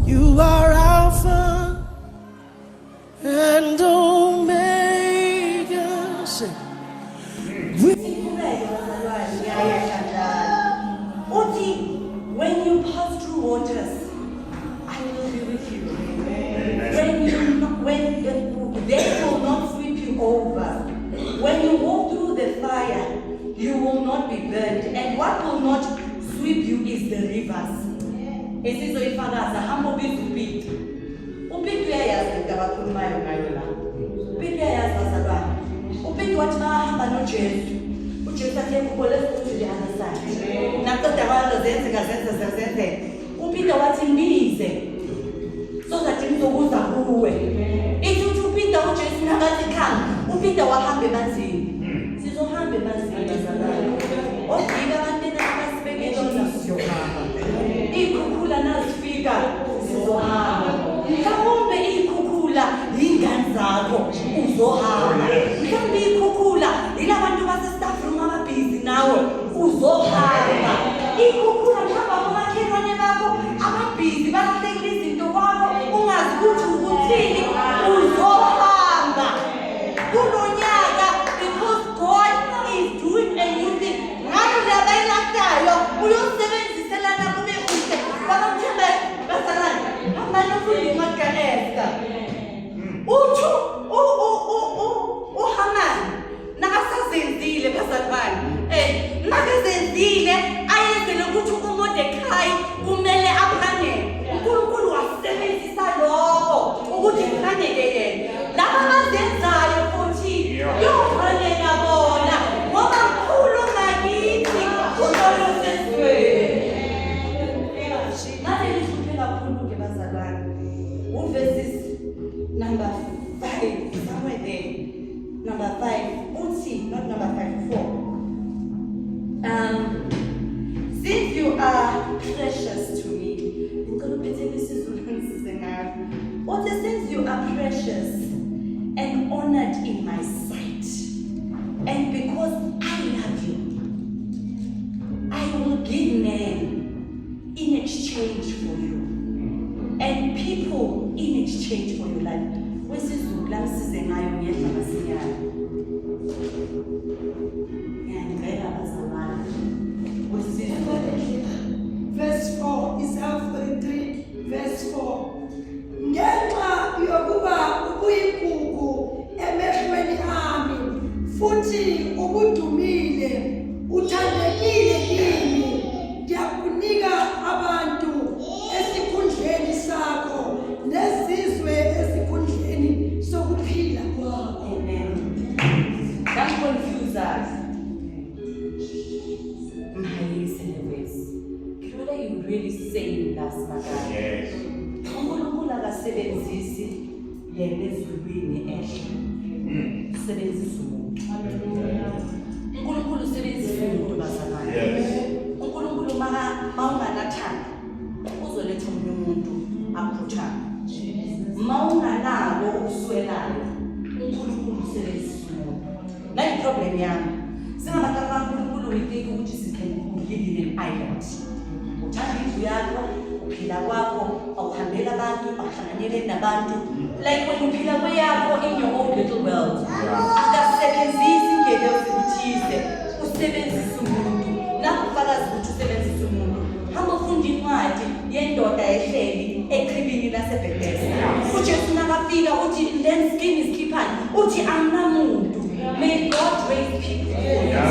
You are Alpha and Omega. Say, when you pass through waters, I will be with you. When they will not sweep you over. When you walk through the fire, you will not be burned. And what will not sweep you is the rivers. Isizo ifakaza hamba ubiza uPete. uPete uyayazi into abakhulumayo ngayo la. uPete uyayazi bazalwane. uPete wathi bahamba noJesu. uJesu athe kukhole ukuthi the other side. Naqeda abantu zenze. uPete wathi nize. So that ngizokuza kuwe. Ithi uPete uJesu nakathi khamba. uPete wahamba emanzini. Sizohamba emanzini bazalwane. Odika abantu abasibekele siyohamba. Ikhukhula nazifika sizohamba. Mhlawumbe ikhukhula ingane zakho uzohamba. Mhlawumbe ikhukhula ilabantu base-staff room ababhizi nawe uzohamba. Ikhukhula mhlawumbe abomakhelwane bakho ababhizi balahlekile izinto kwakho ungazi ukuthi ukuthini uzohamba. Kulonyaka because God is doing a new thing. Ngabe labayilahtayo uyosebenziselana kube kuhle. Bakamthembe basalani. Amanye futhi ngakaesta. Uthu uHaman nakasazenzile bazalwane. Nakazenzile ayenzele ukuthi uMordekhai kumele aphane. uNkulunkulu wasebenzisa lokho ukuthi kufanele yena. Laba abazenzayo futhi yophaneka bona ngoba mkhulu ngakithi uNkulunkulu. Manje lisiphe kakhulu ke bazalwane. Verses number 5 somewhere there. Number 5 uthi not number 5 4. Since you are precious to me. Since you are precious and honored in my sight, and because I love you, I will give men in exchange for you, and people in exchange for your life. Verse 4, Isaiah 43, verse 4. Ngenxa yokuba ubuyigugu emehlweni ami, futhi ubudumile, uthandekile kimi, ndiyakunika abantu esikhundleni sakho, nezizwe esikhundleni sokuphila kwakho. Amen. That confuses us. What are you really saying, last Makai? Yes. uNkulunkulu akasebenzisi yena ezulwini ehle. Sebenzisa umuntu. uNkulunkulu usebenzisa umuntu bazalwane. uNkulunkulu mawunganathanda uzoletha omunye umuntu aphuthane. Mawunganalo ukuswelayo uNkulunkulu usebenzisa umuntu. Nayi problem yami. Singabantu kaNkulunkulu we think ukuthi can live in an island. Uthanda indlu yakho, uphila kwakho, awuhambela abantu, awuhlanganyele nabantu. Like when uphila kweyakho in your own little world. Akasebenzisi indlela yokuthize, usebenzisa umuntu. Lapho ufakazi ukuthi usebenzisa umuntu. Hamba ufunda incwadi yendoda ehleli eqhibini laseBethesda. uJesu nakafika uthi then skin is keeping. Uthi anginamuntu. May God raise people for you.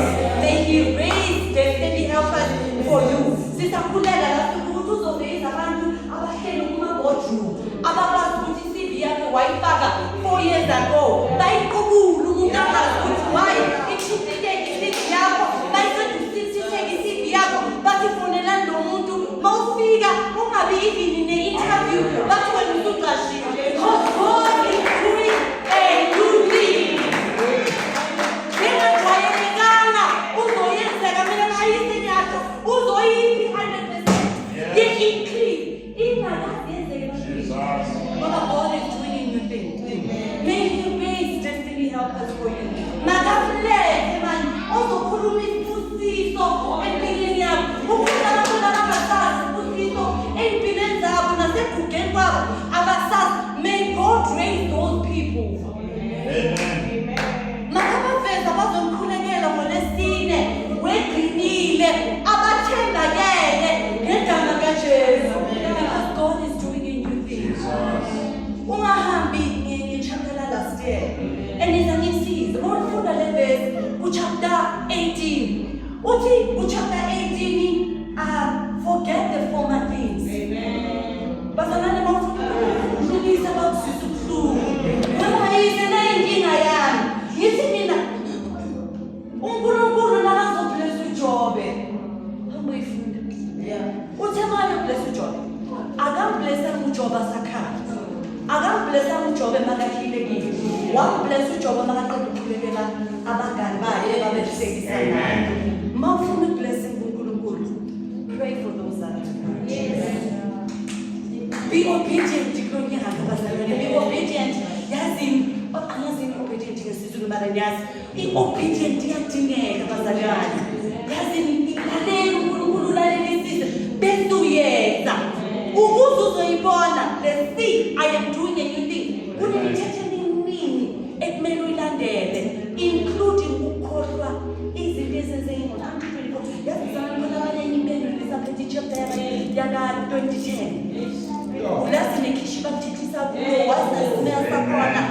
May He raise destiny helpers for you. Sisakhulela lapho ukuthi uzoveza abantu abahleli kuma-boardroom abakwazi ukuthi i-CV yakhe wayifaka 4 years ago. Bayiqubula umuntu angazi ukuthi why ikhithike i-CV yakho. Bayiqeda ukuthitheka i-CV yakho bathi fonelani lo muntu mawufika ungabi even ne-interview bathi wena usuqashiwe. Because God is doing a new thing. God is doing a new thing. May He raise destiny helpers for you. Makafulele man, ozokhuluma isibusiso empilweni yakho. Ukuze abantu abangasazi isibusiso empilweni zabo nasegugeni blessa uJoba sakhaya. Akamblessa uJoba emakahlelekile. Wamblessa uJoba makaqeda ukukhulekela abangani bakhe ababehlekisana. Mawufuna ublessing kuNkulunkulu, pray for those that are. Yes. Be obedient kuloo nyaka bazalwane. Be obedient. Yazini, angazini obedient ngesizulu mara ngiyazi. I-obedient iyadingeka bazalwane. Yazini, lalela uNkulunkulu, lalela isizwe bese uyenza. Ukuze uzoyibona, let's see, I am doing a new thing. Kunemithetho eminingi ekumele uyilandele, including ukukhohlwa izinto ezenzekile ngo-2024. Yazizana khona abanye impendulo lisaphethe ichapter yaka-2010. Ulazi nekhishi bakuthethisa kulo, wazasimela sakhona.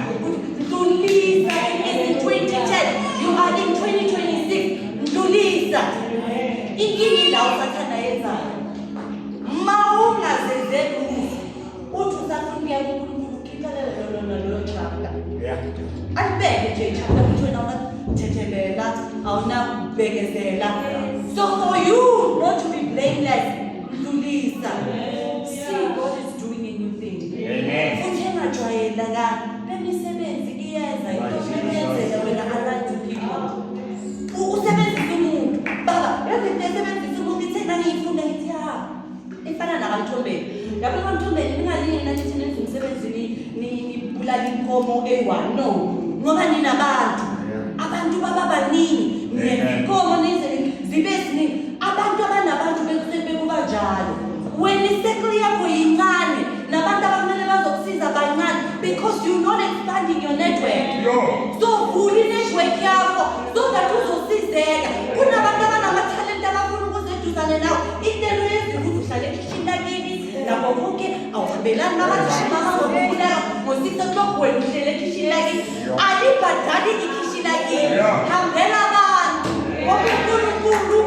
Ndlulisa, in 2010, you are in 2026. Ndlulisa. Inkinga ilawo sathanda yenzayo. Maungazenzeli uthi usafuna ukuya kuNkulunkulu ukhiphelele lo chapter. Alibeke nje ichapter ukuthi wena awunathethelela, awunabekezela. So for you not to be blameless, Lulisa, see God is doing a new thing. Futhi engajwayelanga lemisebenzi iyeza into wena align to people. Usebenzisa umuntu baba yazi esebenzisa umuntu ithena ngiyifunda ngithi ifana nakamthombeni. Yabo kamthombeni ningalinge nathi thina emsebenzini nibulala inkomo eyi-1 no. Ngoba nina abantu baba baningi nenkomo nize zibe ziningi. Abantu abanabantu bekuba njalo. When isecule yakho yincane nabantu abakumele bazokusiza bancane because you not expanding your network. So vula i-network yakho so that uzosizeka. Kunabantu abanamathalente abafuna ukuzeduzane nawe. Intelo yezikuthi uhlale ekhishini lakini nabo bonke awuhambelani nabazishimama ngokubulala ngo-6 o'clock wena uhlele ekhishini lakini. Alibhadali ikhishini lakini. Hambela abantu ngoba uNkulunkulu